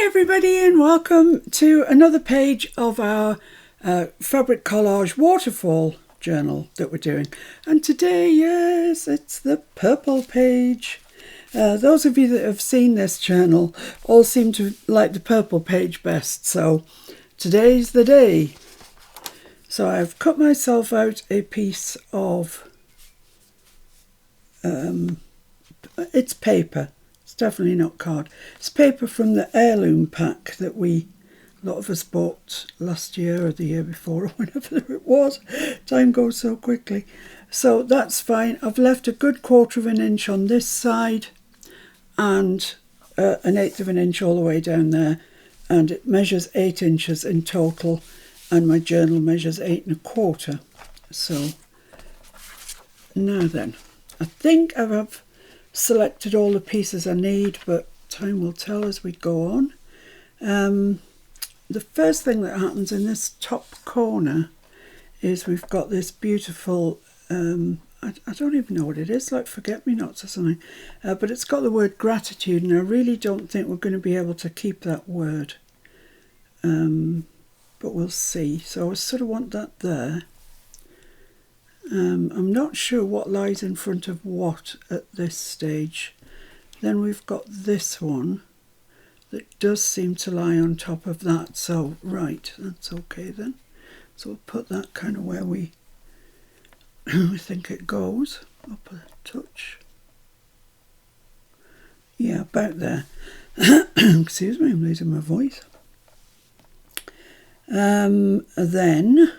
everybody, and welcome to another page of our fabric collage waterfall journal that we're doing. And today, yes, it's the purple page. Those of you that have seen this journal all seem to like the purple page best, so today's the day. So I've cut myself out a piece of it's paper. It's definitely not card. It's paper from the heirloom pack that a lot of us bought last year or the year before or whenever it was. Time goes so quickly. So that's fine. I've left a good 1/4 of an inch on this side and an 1/8 of an inch all the way down there. And it measures 8 inches in total, and my journal measures 8 1/4. So now then, I think I've selected all the pieces I need, but time will tell as we go on. The first thing that happens in this top corner is we've got this beautiful, I don't even know what it is, like forget-me-nots or something, but it's got the word gratitude, and I really don't think we're going to be able to keep that word, but we'll see. So I sort of want that there. I'm not sure what lies in front of what at this stage. Then we've got this one that does seem to lie on top of that. So, right, that's okay then. So we'll put that kind of where we think it goes. Up a touch. Yeah, about there. Excuse me, I'm losing my voice. Then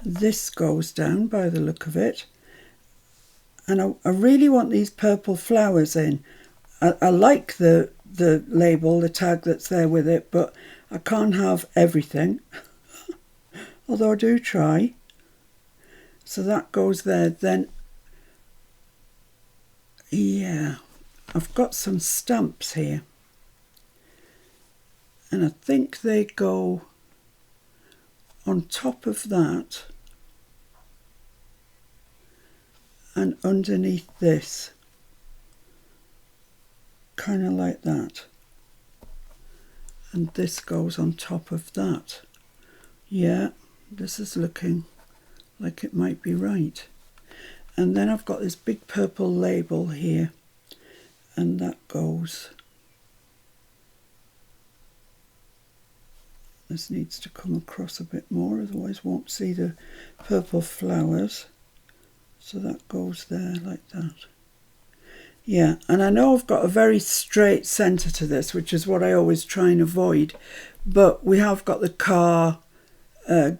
this goes down by the look of it, and I really want these purple flowers in. I like the label, the tag that's there with it, but I can't have everything, although I do try. So that goes there. Then, yeah, I've got some stamps here, and I think they go on top of that and underneath this, kind of like that, and this goes on top of that. Yeah, this is looking like it might be right. And then I've got this big purple label here, and that goes, this needs to come across a bit more, otherwise won't see the purple flowers. So that goes there like that. Yeah, and I know I've got a very straight centre to this, which is what I always try and avoid. But we have got the car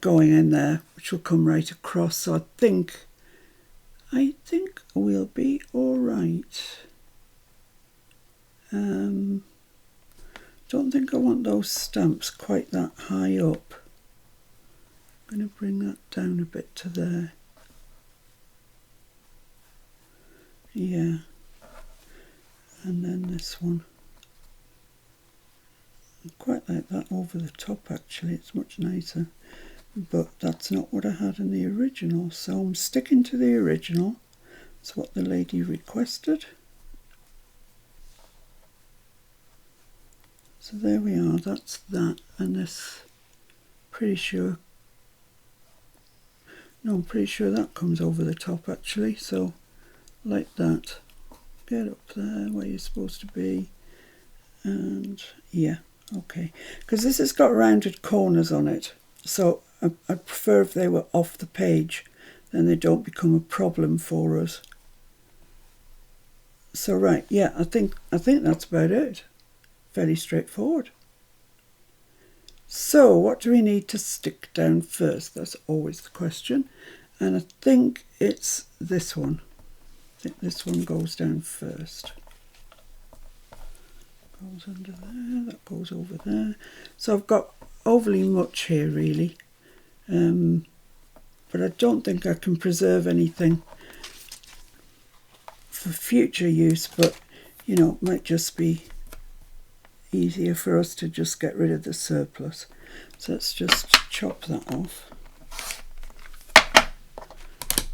going in there, which will come right across. So I think we'll be all right. Don't think I want those stamps quite that high up. I'm going to bring that down a bit to there. Yeah. And then this one. I quite like that over the top actually, it's much nicer. But that's not what I had in the original, so I'm sticking to the original. That's what the lady requested. So there we are, that's that, and this, I'm pretty sure that comes over the top actually, so like that. Get up there where you're supposed to be, and yeah, okay. Because this has got rounded corners on it, so I prefer if they were off the page, then they don't become a problem for us. So right, yeah, I think that's about it. Fairly straightforward. So what do we need to stick down first? That's always the question. And I think it's this one. I think this one goes down first. Goes under there, that goes over there. So I've got overly much here really. But I don't think I can preserve anything for future use, but you know, it might just be easier for us to just get rid of the surplus. So let's just chop that off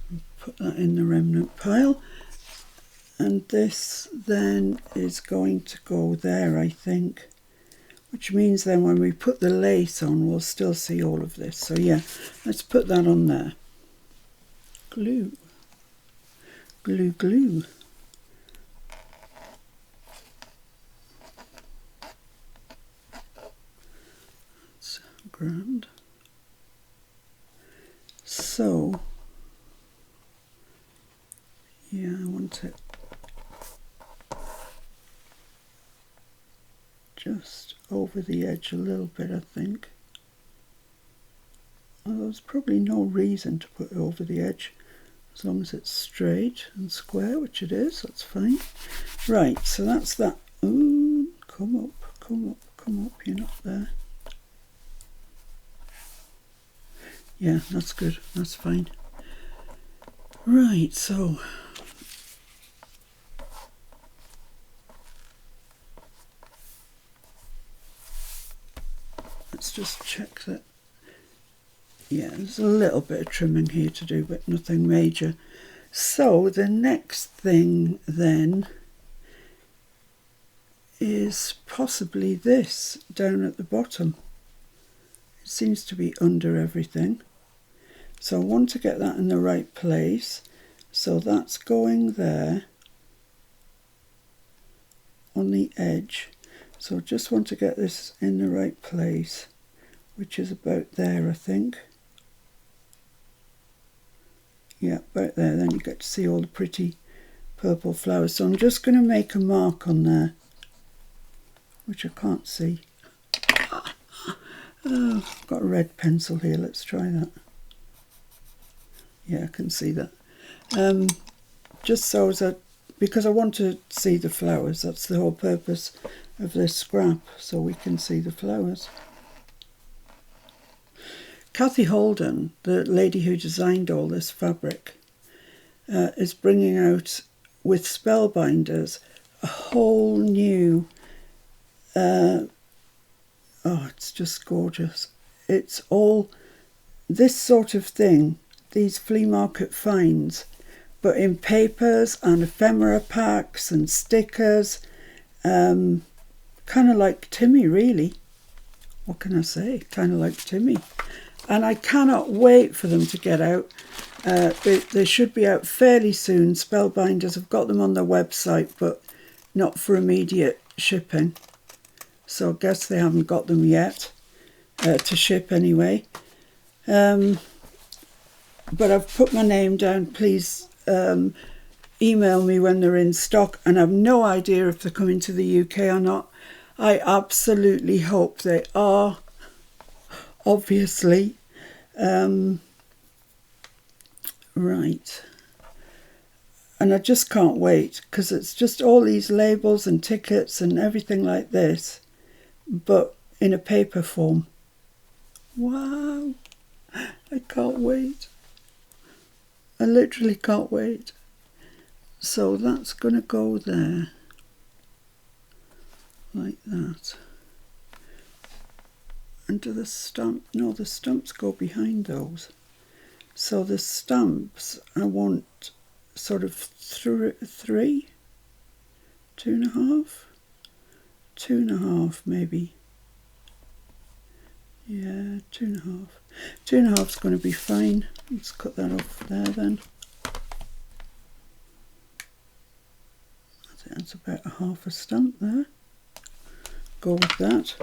and put that in the remnant pile. And this then is going to go there, I think, which means then when we put the lace on, we'll still see all of this. So yeah, let's put that on there. Glue, glue, glue. That's grand. So, yeah, I want it just over the edge a little bit, I think. Well, there's probably no reason to put it over the edge, as long as it's straight and square, which it is, that's fine. Right, so that's that. Ooh, come up, come up, come up, you're not there. Yeah, that's good, that's fine. Right, so let's just check that. Yeah, there's a little bit of trimming here to do, but nothing major. So the next thing then is possibly this down at the bottom. It seems to be under everything. So I want to get that in the right place. So that's going there on the edge. So I just want to get this in the right place, which is about there, I think. Yeah, about there. Then you get to see all the pretty purple flowers. So I'm just going to make a mark on there, which I can't see. Oh, I've got a red pencil here. Let's try that. Yeah, I can see that. Just so as because I want to see the flowers. That's the whole purpose of this scrap, so we can see the flowers. Cathe Holden, the lady who designed all this fabric, is bringing out with Spellbinders a whole new, it's just gorgeous. It's all this sort of thing, these flea market finds, but in papers and ephemera packs and stickers, kind of like Timmy, really. What can I say? Kind of like Timmy. And I cannot wait for them to get out. They should be out fairly soon. Spellbinders have got them on their website, but not for immediate shipping. So I guess they haven't got them yet to ship anyway. But I've put my name down. Please email me when they're in stock. And I've no idea if they're coming to the UK or not. I absolutely hope they are. Obviously. Right. And I just can't wait, because it's just all these labels and tickets and everything like this, but in a paper form. Wow. I can't wait. I literally can't wait. So that's going to go there. Like that. And do the stamp? No, the stamps go behind those. So the stamps I want sort of 3, 2.5, 2.5 maybe. Yeah, 2.5. 2.5 is going to be fine. Let's cut that off there then. I think that's about a half a stamp there. Go with that.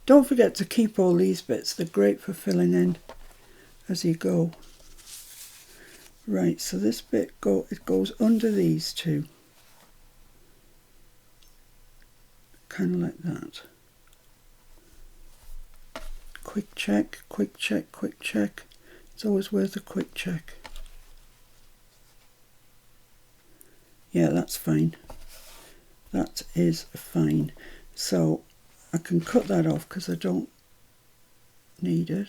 Don't forget to keep all these bits. They're great for filling in as you go. Right, so this bit it goes under these two. Kind of like that. Quick check, quick check, quick check. It's always worth a quick check. Yeah, that's fine. That is fine. So I can cut that off because I don't need it.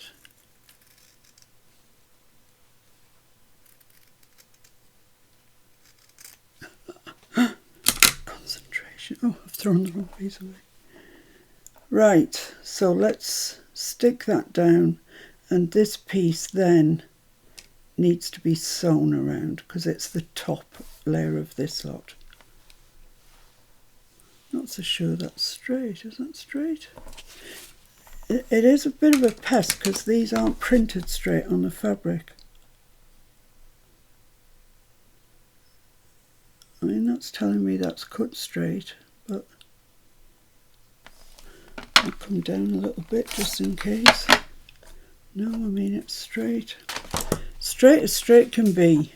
Concentration. Oh, I've thrown the wrong piece away. Right, so let's stick that down, and this piece then needs to be sewn around because it's the top layer of this lot. Not so sure that's straight. Is that straight? It is a bit of a pest because these aren't printed straight on the fabric. I mean, that's telling me that's cut straight, but I'll come down a little bit just in case. No, I mean it's straight. Straight as straight can be.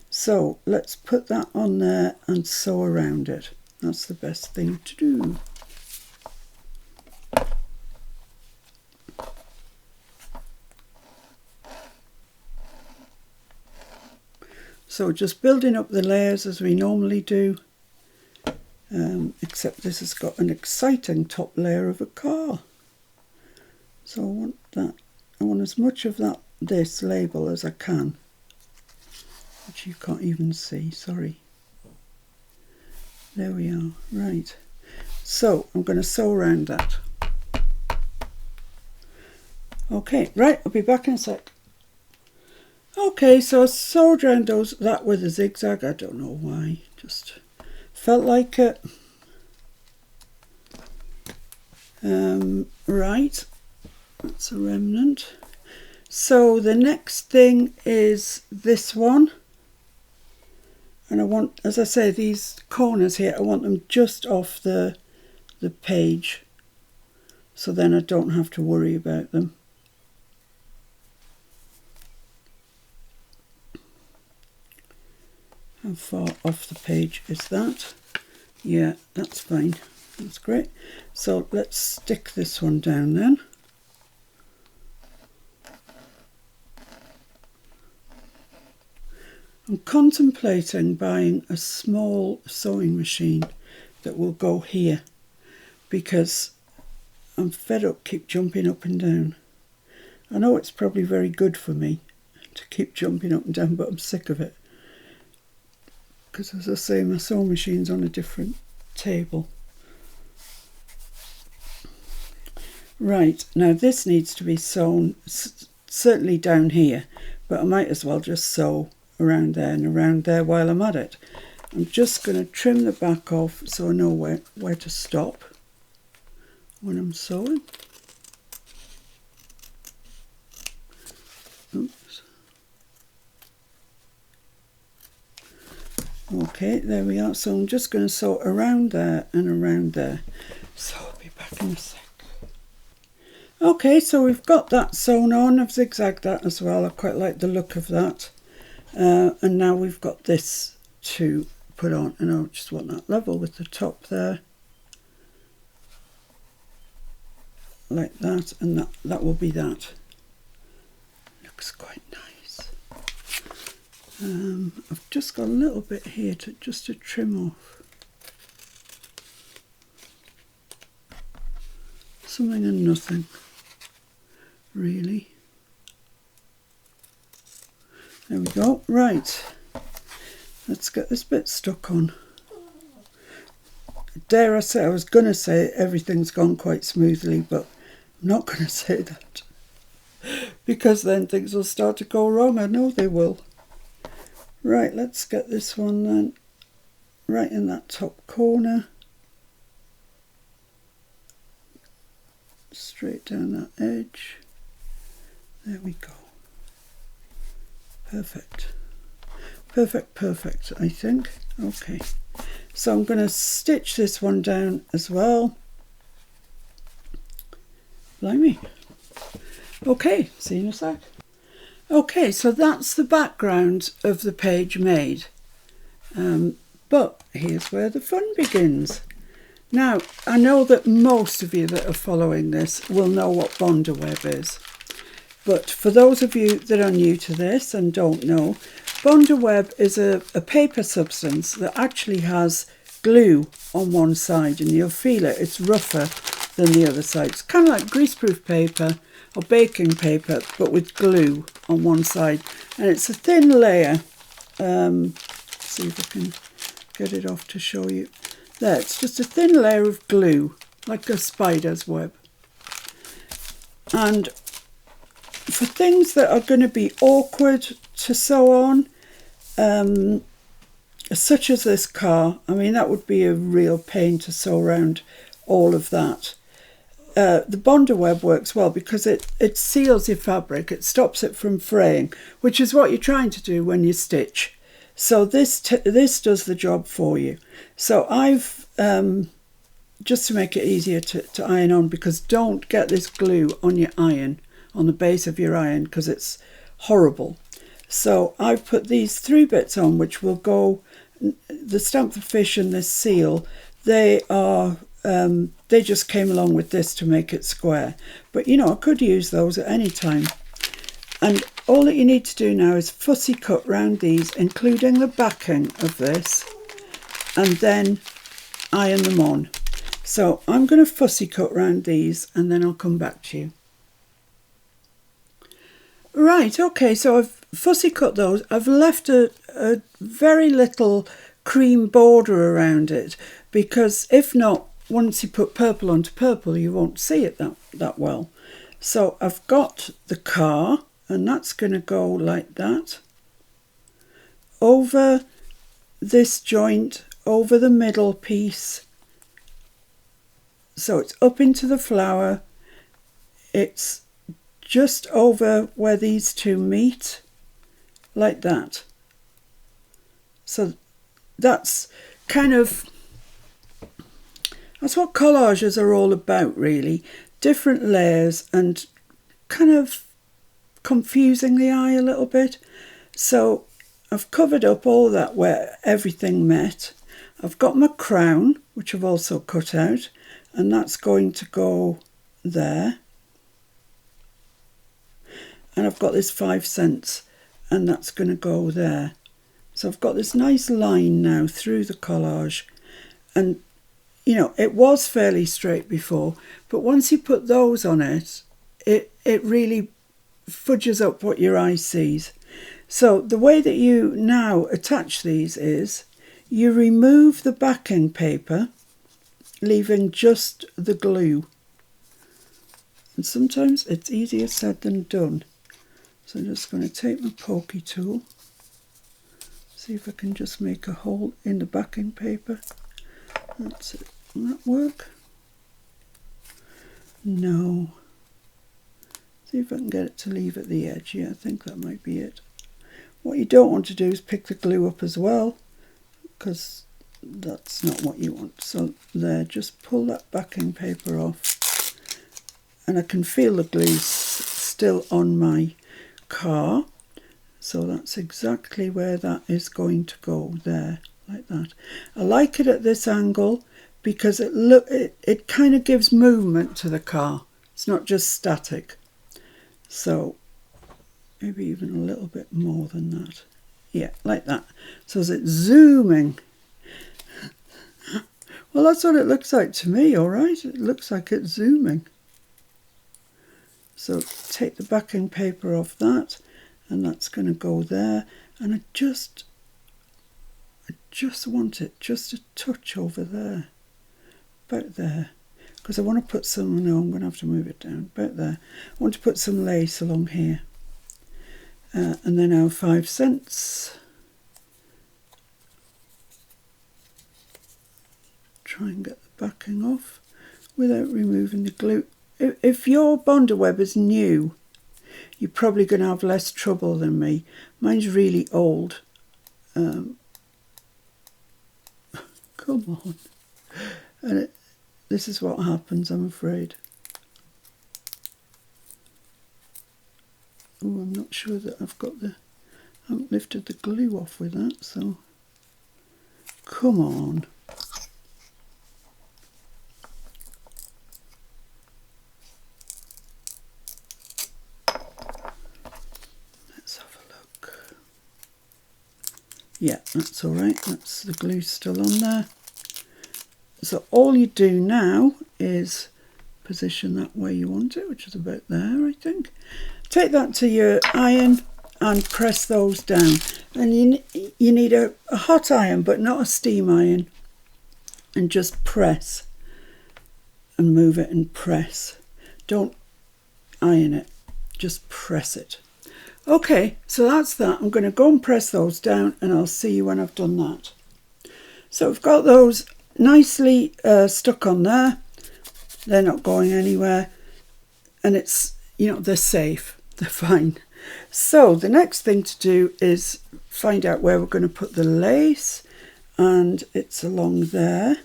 So let's put that on there and sew around it. That's the best thing to do. So just building up the layers as we normally do, except this has got an exciting top layer of a car. So I want that. I want as much of this label as I can, which you can't even see, sorry. There we are, right. So I'm going to sew around that. Okay, right, I'll be back in a sec. Okay, so I sewed around that with a zigzag. I don't know why, just felt like it. Right, that's a remnant. So the next thing is this one. And I want, as I say, these corners here, I want them just off the page. So then I don't have to worry about them. How far off the page is that? Yeah, that's fine. That's great. So let's stick this one down then. I'm contemplating buying a small sewing machine that will go here because I'm fed up keep jumping up and down. I know it's probably very good for me to keep jumping up and down, but I'm sick of it. Because as I say, my sewing machine's on a different table. Right, now this needs to be sewn certainly down here, but I might as well just sew around there and around there while I'm at it. I'm just going to trim the back off so I know where to stop when I'm sewing. Oops. Okay, there we are. So I'm just going to sew around there and around there. So I'll be back in a sec. Okay, so we've got that sewn on. I've zigzagged that as well. I quite like the look of that. And now we've got this to put on, and I just want that level with the top there, like that, and that will be that. Looks quite nice. I've just got a little bit here to trim off. Something and nothing, really. There we go. Right, let's get this bit stuck on. Dare I say, I was going to say everything's gone quite smoothly, but I'm not going to say that because then things will start to go wrong. I know they will. Right, let's get this one then right in that top corner. Straight down that edge. There we go. Perfect. Perfect, perfect, I think. Okay. So I'm going to stitch this one down as well. Blimey. Okay, see you in a sec. Okay, so that's the background of the page made. But here's where the fun begins. Now, I know that most of you that are following this will know what Bondaweb is. But for those of you that are new to this and don't know, Bondaweb is a paper substance that actually has glue on one side, and you'll feel it. It's rougher than the other side. It's kind of like greaseproof paper or baking paper, but with glue on one side. And it's a thin layer. See if I can get it off to show you. There, it's just a thin layer of glue, like a spider's web. And for things that are going to be awkward to sew on, such as this car, I mean, that would be a real pain to sew around all of that. The Bonder web works well because it seals your fabric, it stops it from fraying, which is what you're trying to do when you stitch. So this does the job for you. So I've, just to make it easier to iron on, because don't get this glue on your iron, on the base of your iron, because it's horrible. So I've put these 3 bits on, which will go, the Stamp the Fish and this seal, they are, they just came along with this to make it square. But you know, I could use those at any time. And all that you need to do now is fussy cut round these, including the backing of this, and then iron them on. So I'm going to fussy cut round these and then I'll come back to you. Right, okay, so I've fussy cut those. I've left a very little cream border around it, because if not, once you put purple onto purple, you won't see it that well. So I've got the car, and that's going to go like that, over this joint, over the middle piece. So it's up into the flower, it's just over where these two meet, like that. So that's kind of, that's what collages are all about, really. Different layers and kind of confusing the eye a little bit. So I've covered up all that where everything met. I've got my crown, which I've also cut out, and that's going to go there. And I've got this 5 cents, and that's going to go there. So I've got this nice line now through the collage. And, you know, it was fairly straight before, but once you put those on it, it really fudges up what your eye sees. So the way that you now attach these is you remove the backing paper, leaving just the glue. And sometimes it's easier said than done. So I'm just going to take my pokey tool, see if I can just make a hole in the backing paper. That's it. Will that work? No. See if I can get it to leave at the edge. Yeah, I think that might be it. What you don't want to do is pick the glue up as well, because that's not what you want. So there, just pull that backing paper off, and I can feel the glue still on my car. So that's exactly where that is going to go, there, like that. I like it at this angle because it kind of gives movement to the car. It's not just static. So maybe even a little bit more than that. Yeah, like that. So as it's zooming. Well, that's what it looks like to me, all right? It looks like it's zooming. So take the backing paper off that, and that's going to go there. And I just want it just a touch over there, about there, because I want to put some, no, I'm going to have to move it down, about there. I want to put some lace along here. And then our 5 cents. Try and get the backing off without removing the glue. If your Bonder web is new, you're probably going to have less trouble than me. Mine's really old. Come on. And this is what happens, I'm afraid. Oh, I'm not sure that I haven't lifted the glue off with that, so come on. Let's have a look. Yeah, that's all right. That's the glue still on there. So all you do now is position that where you want it, which is about there, I think. Take that to your iron and press those down. And you need a hot iron, but not a steam iron. And just press and move it and press. Don't iron it. just press it. Okay, so that's that. I'm going to go and press those down and I'll see you when I've done that. So I've got those nicely stuck on there. They're not going anywhere. And it's, you know, they're safe. They're fine. So the next thing to do is find out where we're going to put the lace. And it's along there.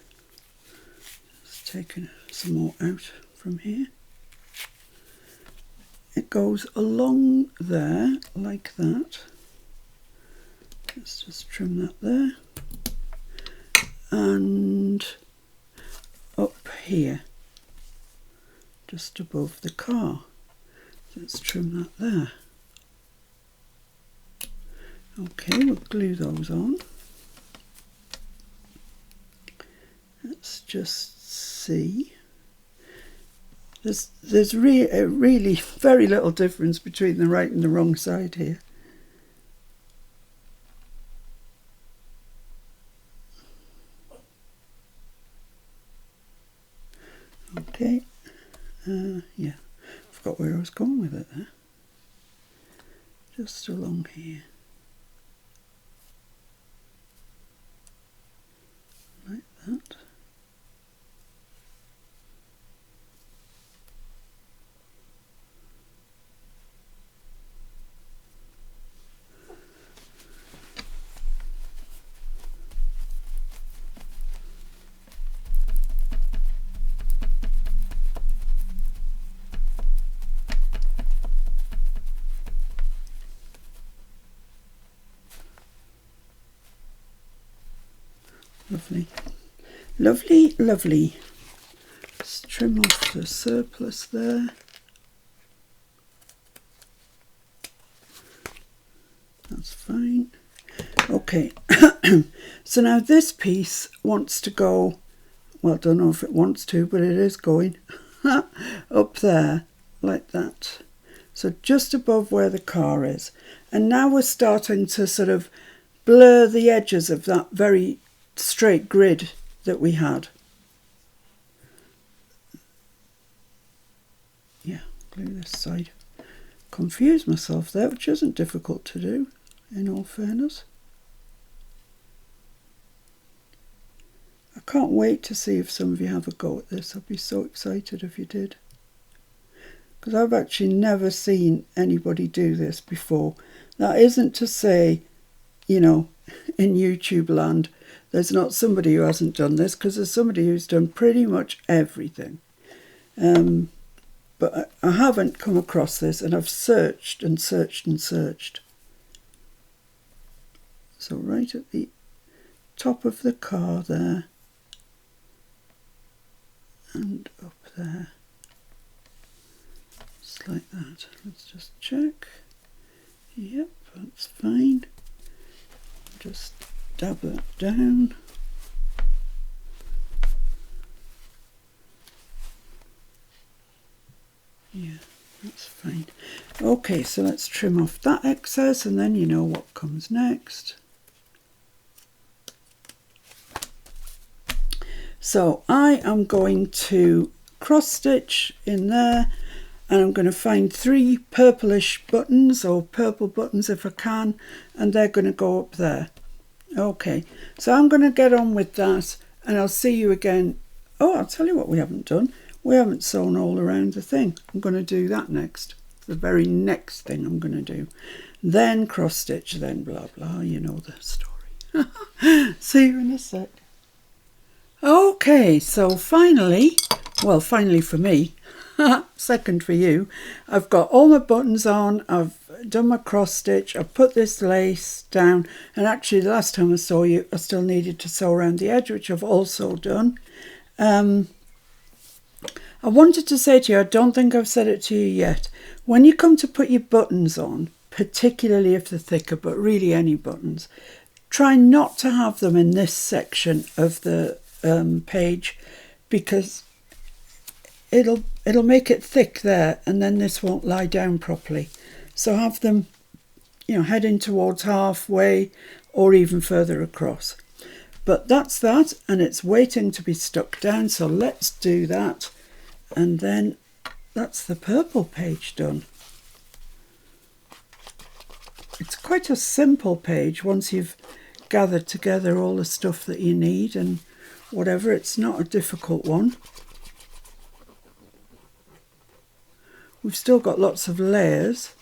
Just taking some more out from here. It goes along there like that. Let's just trim that there. And up here, just above the car. Let's trim that there. Okay, we'll glue those on. Let's just see. There's really very little difference between the right and the wrong side here. Okay, yeah, forgot where I was going with it there. Just along here. Like that. Lovely, lovely, lovely. Let's trim off the surplus there. That's fine. Okay, so now this piece wants to go, well, I don't know if it wants to, but it is going up there like that. So just above where the car is. And now we're starting to sort of blur the edges of that very straight grid that we had. Yeah, glue this side. Confuse myself there, which isn't difficult to do, in all fairness. I can't wait to see if some of you have a go at this. I'd be so excited if you did. Because I've actually never seen anybody do this before. That isn't to say, you know, in YouTube land, there's not somebody who hasn't done this, because there's somebody who's done pretty much everything. But I haven't come across this, and I've searched and searched and searched. So right at the top of the car there, and up there, just like that. Let's just check. Yep, that's fine. Just dab that down. Yeah, that's fine. Okay, so let's trim off that excess, and then you know what comes next. So I am going to cross stitch in there, and I'm going to find 3 purplish buttons, or purple buttons if I can, and they're going to go up there. Okay, so I'm going to get on with that, and I'll see you again. Oh, I'll tell you what we haven't done. We haven't sewn all around the thing. I'm going to do that next. The very next thing I'm going to do. Then cross stitch, then blah blah, you know the story. See you in a sec. Okay, so finally, well, finally for me, second for you, I've got all my buttons on, I've done my cross stitch, I've put this lace down, and actually the last time I saw you, I still needed to sew around the edge, which I've also done. I wanted to say to you, I don't think I've said it to you yet, when you come to put your buttons on, particularly if they're thicker, but really any buttons, try not to have them in this section of the page, because it'll make it thick there, and then this won't lie down properly. So have them, you know, heading towards halfway or even further across. But that's that, and it's waiting to be stuck down, so let's do that. And then that's the purple page done. It's quite a simple page once you've gathered together all the stuff that you need and whatever. It's not a difficult one. We've still got lots of layers,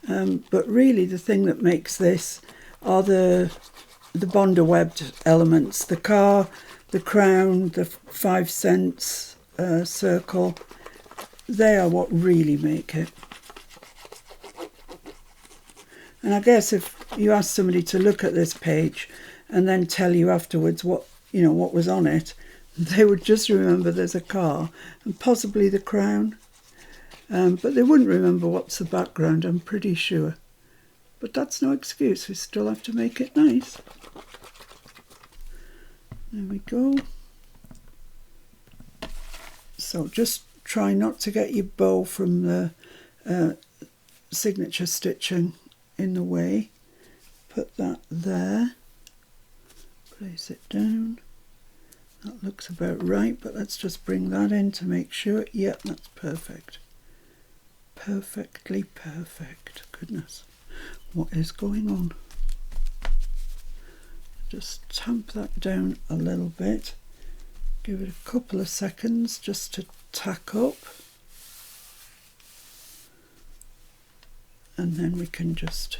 but really the thing that makes this are the Bonder webbed elements. The car, the crown, the 5 cents circle, they are what really make it. And I guess if you ask somebody to look at this page and then tell you afterwards what was on it, they would just remember there's a car and possibly the crown. But they wouldn't remember what's the background, I'm pretty sure. But that's no excuse, we still have to make it nice. There we go. So just try not to get your bow from the signature stitching in the way. Put that there. Place it down. That looks about right, but let's just bring that in to make sure. Yeah, that's perfect. Perfectly perfect. Goodness, what is going on? Just tamp that down a little bit. Give it a couple of seconds just to tack up. And then we can just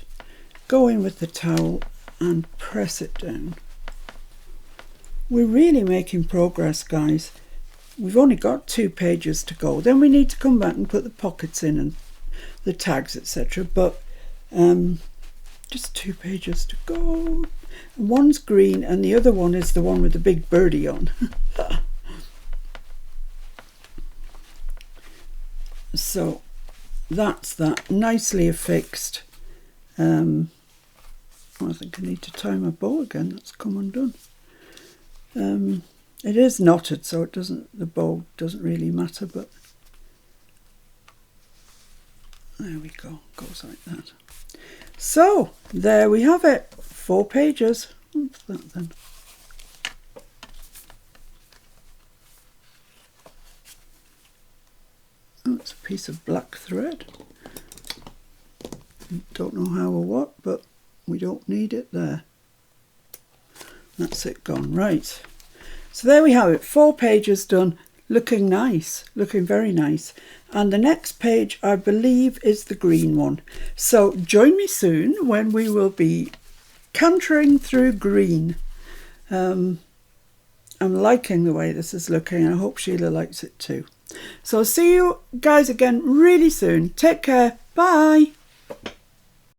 go in with the towel and press it down. We're really making progress, guys. We've only got 2 pages to go. Then we need to come back and put the pockets in and the tags, etc. But just 2 pages to go. One's green and the other one is the one with the big birdie on. So that's that, nicely affixed. I think I need to tie my bow again. That's come undone. It is knotted, so it doesn't. The bow doesn't really matter, but there we go. Goes like that. So there we have it. 4 pages. What's that then? Oh, it's a piece of black thread. Don't know how or what, but we don't need it there. That's it gone. Right. So there we have it. 4 pages done. Looking nice. Looking very nice. And the next page, I believe, is the green one. So join me soon when we will be cantering through green. I'm liking the way this is looking. I hope Sheila likes it too. So I'll see you guys again really soon. Take care. Bye.